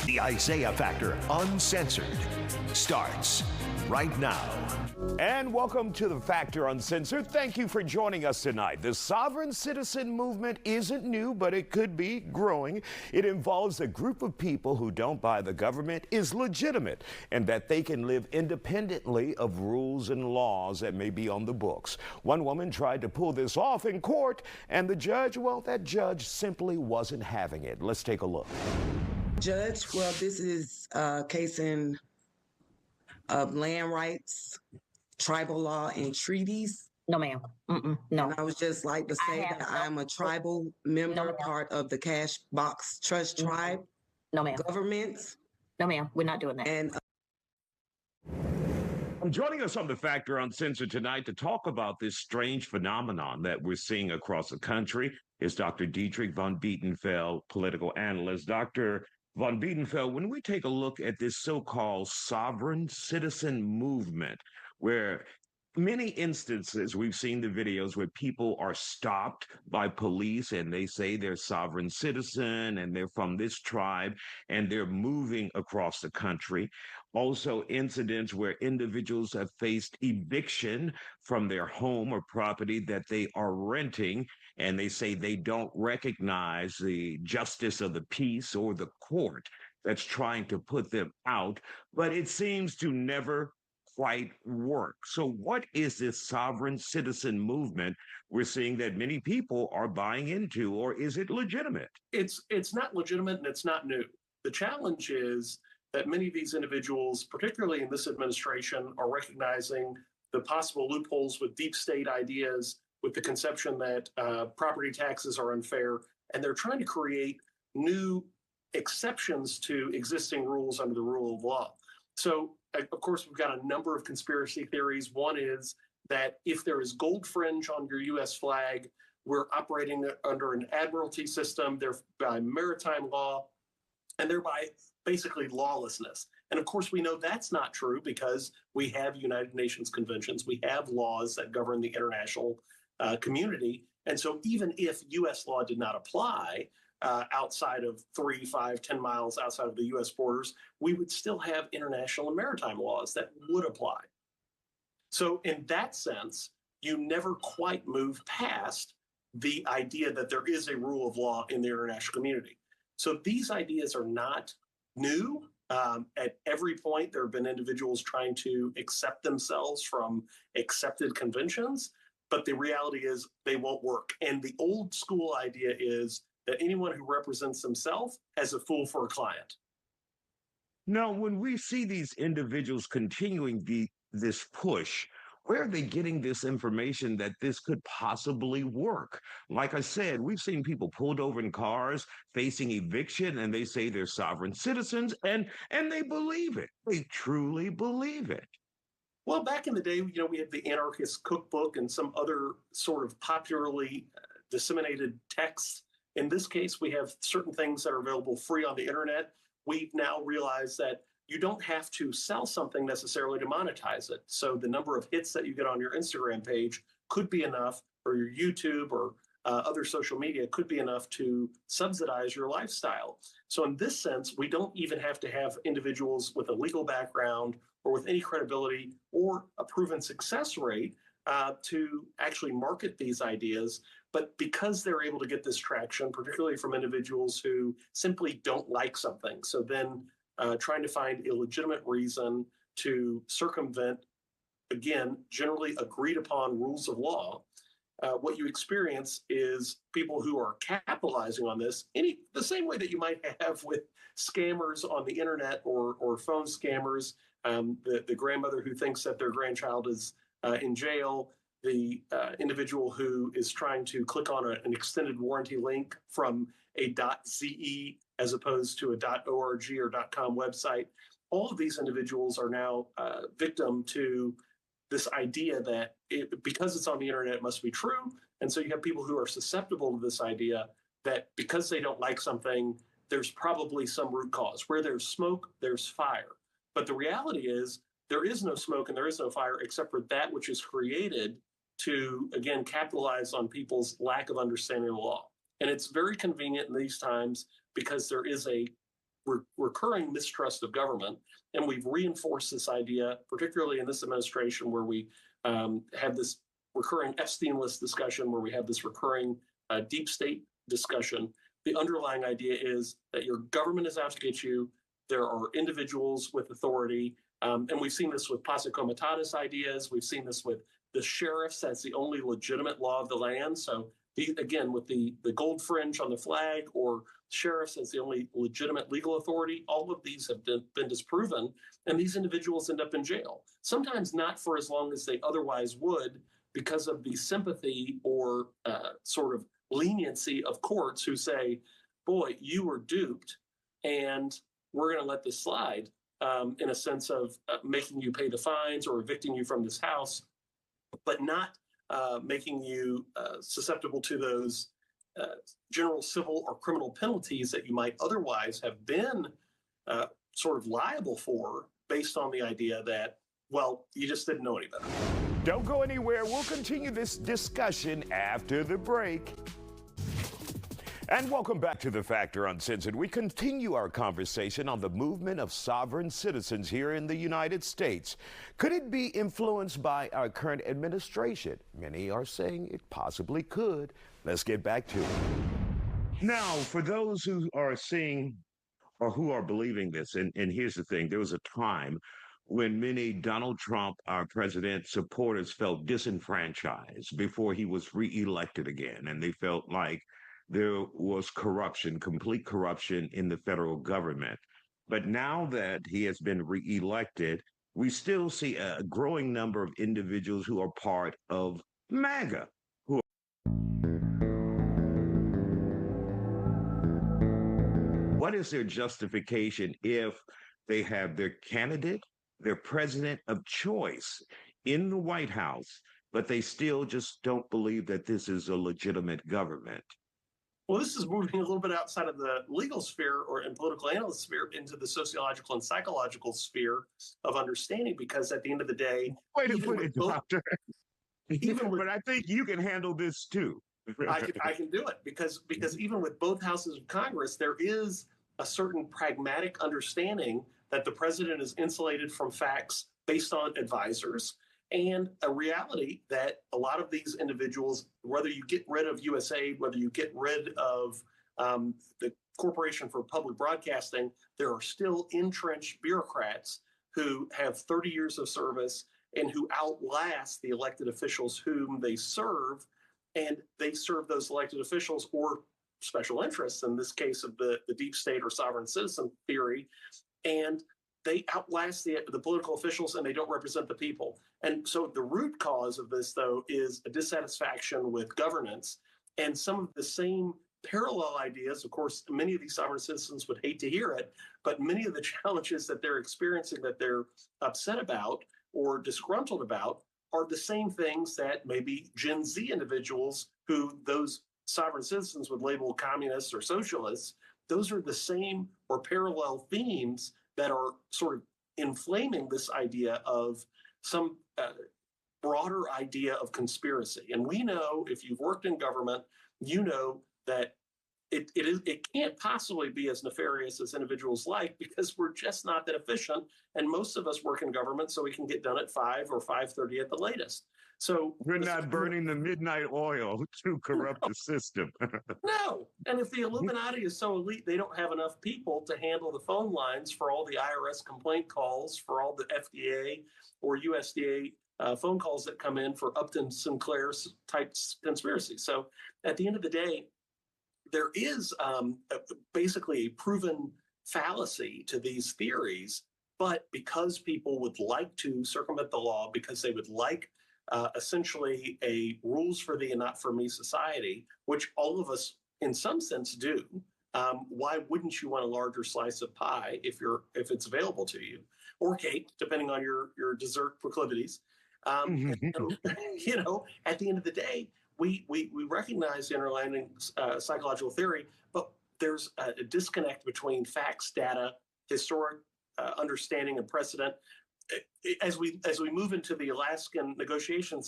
The Isaiah Factor Uncensored starts right now. And welcome to the Factor Uncensored. Thank you for joining us tonight. The sovereign citizen movement isn't new, but it could be growing. It involves a group of people who don't buy the government is legitimate and that they can live independently of rules and laws that may be on the books. One woman tried to pull this off in court, and the judge, well, that judge simply wasn't having it. Let's take a look. Judge, well, this is a case of land rights, tribal law, and treaties. No, ma'am. No. And I would just like to say that I'm a tribal member, part of the Cash Box Trust Tribe. No, ma'am. Governments. No, ma'am. We're not doing that. And Joining us on the Factor Uncensored tonight to talk about this strange phenomenon that we're seeing across the country is Dr. Dietrich von Bietenfeld, political analyst. Dr. von Bietenfeld, when we take a look at this so-called sovereign citizen movement, where many instances we've seen the videos where people are stopped by police and they say they're sovereign citizen and they're from this tribe and they're moving across the country. Also incidents where individuals have faced eviction from their home or property that they are renting, and they say they don't recognize the justice of the peace or the court that's trying to put them out, but it seems to never quite work. So what is this sovereign citizen movement we're seeing that many people are buying into, or is it legitimate? It's not legitimate and it's not new. The challenge is that many of these individuals, particularly in this administration, are recognizing the possible loopholes with deep state ideas, with the conception that property taxes are unfair, and they're trying to create new exceptions to existing rules under the rule of law. So, of course, we've got a number of conspiracy theories. One is that if there is gold fringe on your U.S. flag, we're operating under an admiralty system, thereby maritime law, and thereby basically lawlessness. And of course, we know that's not true because we have United Nations conventions, we have laws that govern the international community. And so even if U.S. law did not apply outside of 3, 5, 10 miles outside of the U.S. borders, we would still have international and maritime laws that would apply. So in that sense, you never quite move past the idea that there is a rule of law in the international community. So these ideas are not new. At every point, there have been individuals trying to accept themselves from accepted conventions, but the reality is they won't work. And the old school idea is that anyone who represents themselves as a fool for a client. Now, when we see these individuals continuing this push, where are they getting this information that this could possibly work? Like I said, we've seen people pulled over in cars facing eviction, and they say they're sovereign citizens, and they believe it. They truly believe it. Well, back in the day, we had the Anarchist Cookbook and some other sort of popularly disseminated texts. In this case, we have certain things that are available free on the internet. We've now realized that you don't have to sell something necessarily to monetize it. So the number of hits that you get on your Instagram page could be enough, or your YouTube or other social media could be enough to subsidize your lifestyle. So in this sense, we don't even have to have individuals with a legal background or with any credibility or a proven success rate to actually market these ideas. But because they're able to get this traction, particularly from individuals who simply don't like something, so then trying to find a legitimate reason to circumvent, again, generally agreed upon rules of law, what you experience is people who are capitalizing on this the same way that you might have with scammers on the internet or phone scammers, the grandmother who thinks that their grandchild is in jail, the individual who is trying to click on an extended warranty link from a .ze as opposed to a .org or .com website. All of these individuals are now victim to this idea that because it's on the internet, it must be true. And so you have people who are susceptible to this idea that because they don't like something, there's probably some root cause. Where there's smoke, there's fire. But the reality is there is no smoke and there is no fire except for that which is created to, again, capitalize on people's lack of understanding of the law. And it's very convenient in these times because there is a recurring mistrust of government, and we've reinforced this idea, particularly in this administration, where we have this recurring Epstein list discussion, where we have this recurring deep state discussion. The underlying idea is that your government is out to get you. There are individuals with authority, and we've seen this with posse comitatus ideas. We've seen this with the sheriffs. That's the only legitimate law of the land. So again, with the gold fringe on the flag, or sheriffs as the only legitimate legal authority, all of these have been disproven, and these individuals end up in jail. Sometimes not for as long as they otherwise would, because of the sympathy or sort of leniency of courts who say, boy, you were duped, and we're going to let this slide, in a sense of making you pay the fines or evicting you from this house, but not making you susceptible to those general civil or criminal penalties that you might otherwise have been sort of liable for, based on the idea that, well, you just didn't know any better. Don't go anywhere. We'll continue this discussion after the break. And welcome back to The Factor Uncensored. We continue our conversation on the movement of sovereign citizens here in the United States. Could it be influenced by our current administration? Many are saying it possibly could. Let's get back to it. Now, for those who are seeing or who are believing this, and here's the thing, there was a time when many Donald Trump, our president, supporters felt disenfranchised before he was reelected again, and they felt like there was corruption, complete corruption in the federal government. But now that he has been reelected, we still see a growing number of individuals who are part of MAGA. What is their justification if they have their candidate, their president of choice in the White House, but they still just don't believe that this is a legitimate government? Well, this is moving a little bit outside of the legal sphere or in political analyst sphere into the sociological and psychological sphere of understanding, because at the end of the day, Wait a minute, doctor. Even but I think you can handle this too. I can do it because even with both houses of Congress, there is a certain pragmatic understanding that the president is insulated from facts based on advisors, and a reality that a lot of these individuals, whether you get rid of USAID, whether you get rid of the Corporation for Public Broadcasting, there are still entrenched bureaucrats who have 30 years of service and who outlast the elected officials whom they serve, and they serve those elected officials or special interests, in this case of the deep state or sovereign citizen theory, and they outlast the political officials, and they don't represent the people. And so the root cause of this, though, is a dissatisfaction with governance, and some of the same parallel ideas. Of course, many of these sovereign citizens would hate to hear it, but many of the challenges that they're experiencing, that they're upset about or disgruntled about, are the same things that maybe Gen Z individuals, who those sovereign citizens would label communists or socialists, those are the same or parallel themes that are sort of inflaming this idea of some broader idea of conspiracy. And we know, if you've worked in government, you know that it can't possibly be as nefarious as individuals like, because we're just not that efficient. And most of us work in government so we can get done at 5 or 5:30 at the latest. So we're not burning the midnight oil to corrupt the system. No. And if the Illuminati is so elite, they don't have enough people to handle the phone lines for all the IRS complaint calls, for all the FDA or USDA phone calls that come in for Upton Sinclair's type conspiracy. So at the end of the day, there is basically a proven fallacy to these theories, but because people would like to circumvent the law, because they would like essentially a rules for thee and not for me society, which all of us in some sense do. Why wouldn't you want a larger slice of pie if it's available to you, or cake, depending on your dessert proclivities? And, you know, at the end of the day, we recognize the underlying psychological theory, but there's a disconnect between facts, data, historic understanding, and precedent. As we move into the Alaskan negotiation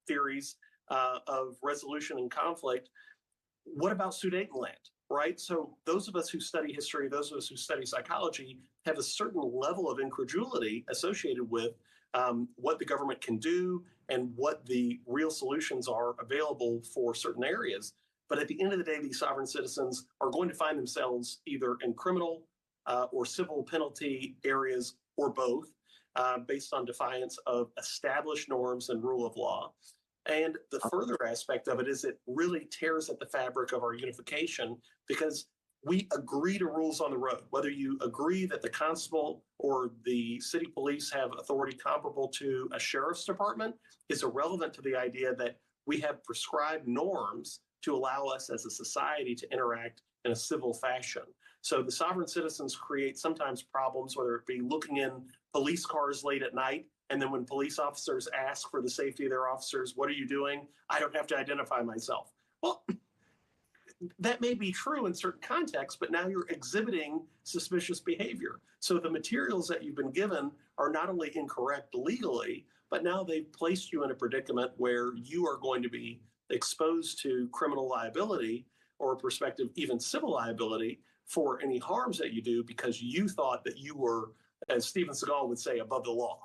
theories of resolution and conflict, what about Sudetenland? right? So those of us who study history, those of us who study psychology, have a certain level of incredulity associated with what the government can do and what the real solutions are available for certain areas. But at the end of the day, these sovereign citizens are going to find themselves either in criminal or civil penalty areas or both, based on defiance of established norms and rule of law. And the further aspect of it is it really tears at the fabric of our unification, because we agree to rules on the road. Whether you agree that the constable or the city police have authority comparable to a sheriff's department is irrelevant to the idea that we have prescribed norms to allow us as a society to interact in a civil fashion. So the sovereign citizens create sometimes problems, whether it be looking in police cars late at night, and then when police officers ask for the safety of their officers, what are you doing? I don't have to identify myself. Well, that may be true in certain contexts, but now you're exhibiting suspicious behavior. So the materials that you've been given are not only incorrect legally, but now they've placed you in a predicament where you are going to be exposed to criminal liability, or prospective even civil liability, for any harms that you do because you thought that you were, as Steven Seagal would say, above the law.